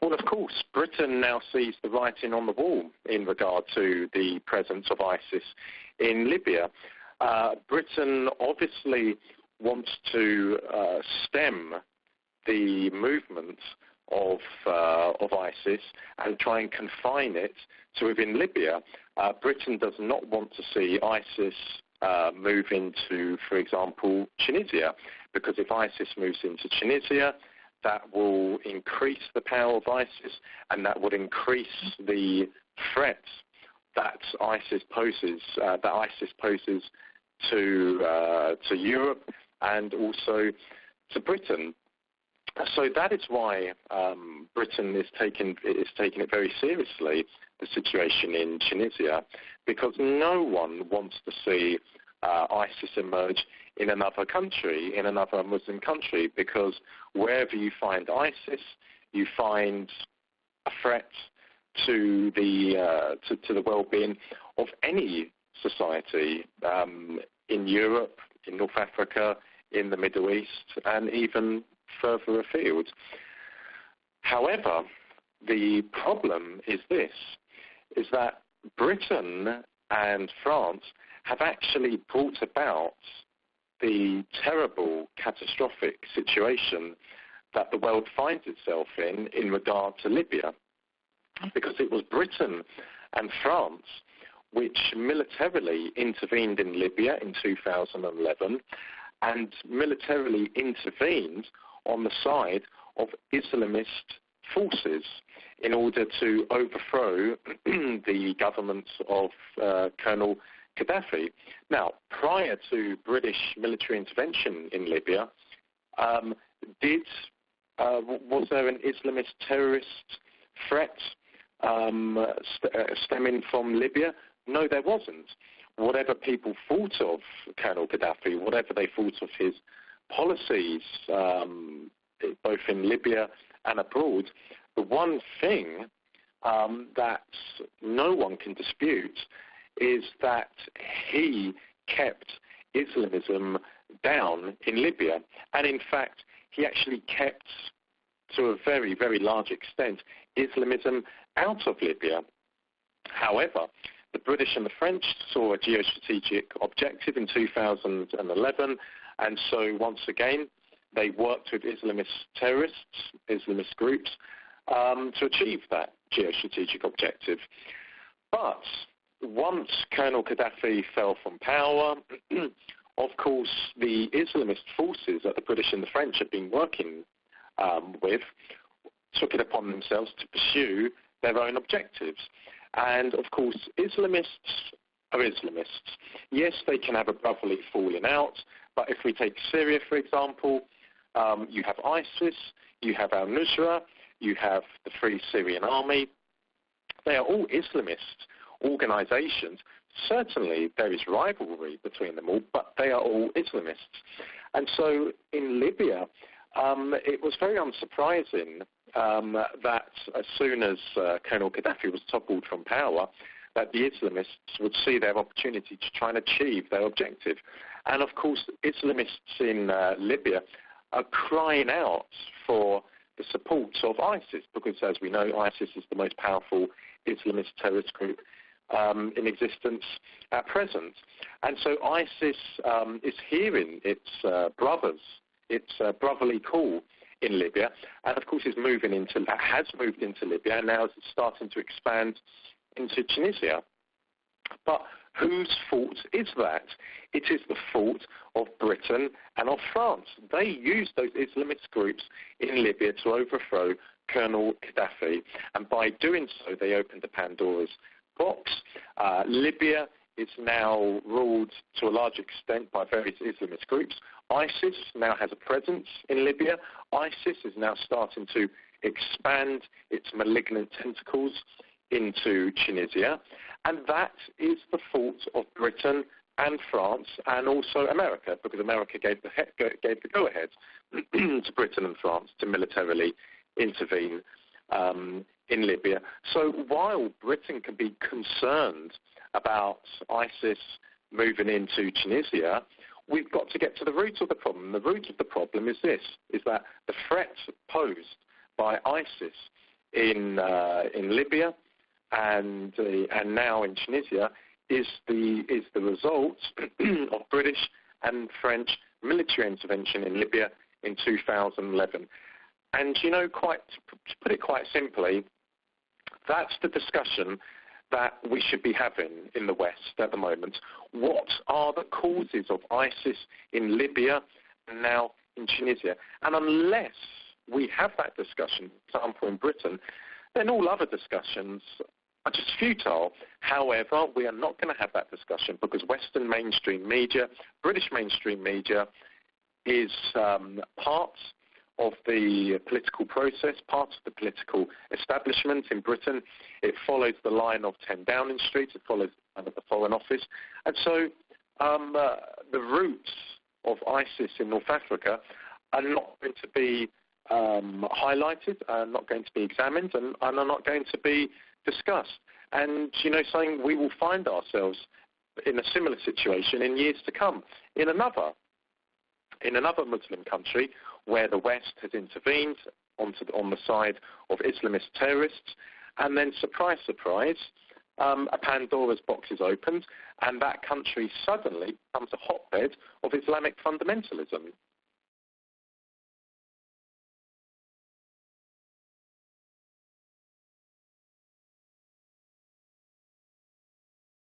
Well, of course, Britain now sees the writing on the wall in regard to the presence of ISIS in Libya. Britain obviously wants to stem the movement of ISIS and try and confine it to within Libya. Britain does not want to see ISIS move into, for example, Tunisia, because if ISIS moves into Tunisia, that will increase the power of ISIS, and that would increase the threat that ISIS poses to Europe and also to Britain. So that is why Britain is taking it very seriously, the situation in Tunisia, because no one wants to see ISIS emerge in another country, in another Muslim country, because wherever you find ISIS, you find a threat to the well-being of any society in Europe, in North Africa, in the Middle East, and even further afield. However, the problem is this, is that Britain and France have actually brought about the terrible, catastrophic situation that the world finds itself in regard to Libya, because it was Britain and France which militarily intervened in Libya in 2011 and militarily intervened on the side of Islamist forces in order to overthrow the government of Colonel Gaddafi. Now, prior to British military intervention in Libya, was there an Islamist terrorist threat stemming from Libya? No, there wasn't. Whatever people thought of Colonel Gaddafi, whatever they thought of his policies, both in Libya and abroad, the one thing that no one can dispute is that he kept Islamism down in Libya. And in fact, he actually kept, to a very, very large extent, Islamism out of Libya. However, the British and the French saw a geostrategic objective in 2011, and so once again, they worked with Islamist terrorists, Islamist groups, to achieve that geostrategic objective. But once Colonel Gaddafi fell from power, of course, the Islamist forces that the British and the French had been working with took it upon themselves to pursue their own objectives. And, of course, Islamists are Islamists. Yes, they can have a brotherly falling out, but if we take Syria, for example, you have ISIS, you have al-Nusra, you have the Free Syrian Army. They are all Islamist organizations. Certainly there is rivalry between them all, but they are all Islamists. And so in Libya, it was very unsurprising that as soon as Colonel Gaddafi was toppled from power, that the Islamists would see their opportunity to try and achieve their objective. And of course, Islamists in Libya are crying out for the support of ISIS, because as we know, ISIS is the most powerful Islamist terrorist group in existence at present. And so ISIS is hearing its brothers, its brotherly call in Libya, and of course has moved into Libya, and now is starting to expand into Tunisia. But whose fault is that? It is the fault of Britain and of France. They used those Islamist groups in Libya to overthrow Colonel Gaddafi, and by doing so, they opened the Pandora's box. Libya is now ruled to a large extent by various Islamist groups. ISIS now has a presence in Libya. ISIS is now starting to expand its malignant tentacles into Tunisia, and that is the fault of Britain and France and also America, because America gave the go-ahead to Britain and France to militarily intervene in Libya. So while Britain can be concerned about ISIS moving into Tunisia, we've got to get to the root of the problem. The root of the problem is this, is that the threat posed by ISIS in Libya and now in Tunisia is the result of British and French military intervention in Libya in 2011. And, to put it quite simply, that's the discussion that we should be having in the West at the moment. What are the causes of ISIS in Libya and now in Tunisia? And unless we have that discussion, for example, in Britain, then all other discussions are just futile. However, we are not going to have that discussion because Western mainstream media, British mainstream media, is part of the political process, part of the political establishment in Britain. It follows the line of 10 Downing Street. It follows the Foreign Office. And so the roots of ISIS in North Africa are not going to be highlighted, are not going to be examined, and are not going to be discussed. And, saying we will find ourselves in a similar situation in years to come in another Muslim country where the West has intervened on the side of Islamist terrorists, and then, surprise, surprise, a Pandora's box is opened, and that country suddenly becomes a hotbed of Islamic fundamentalism.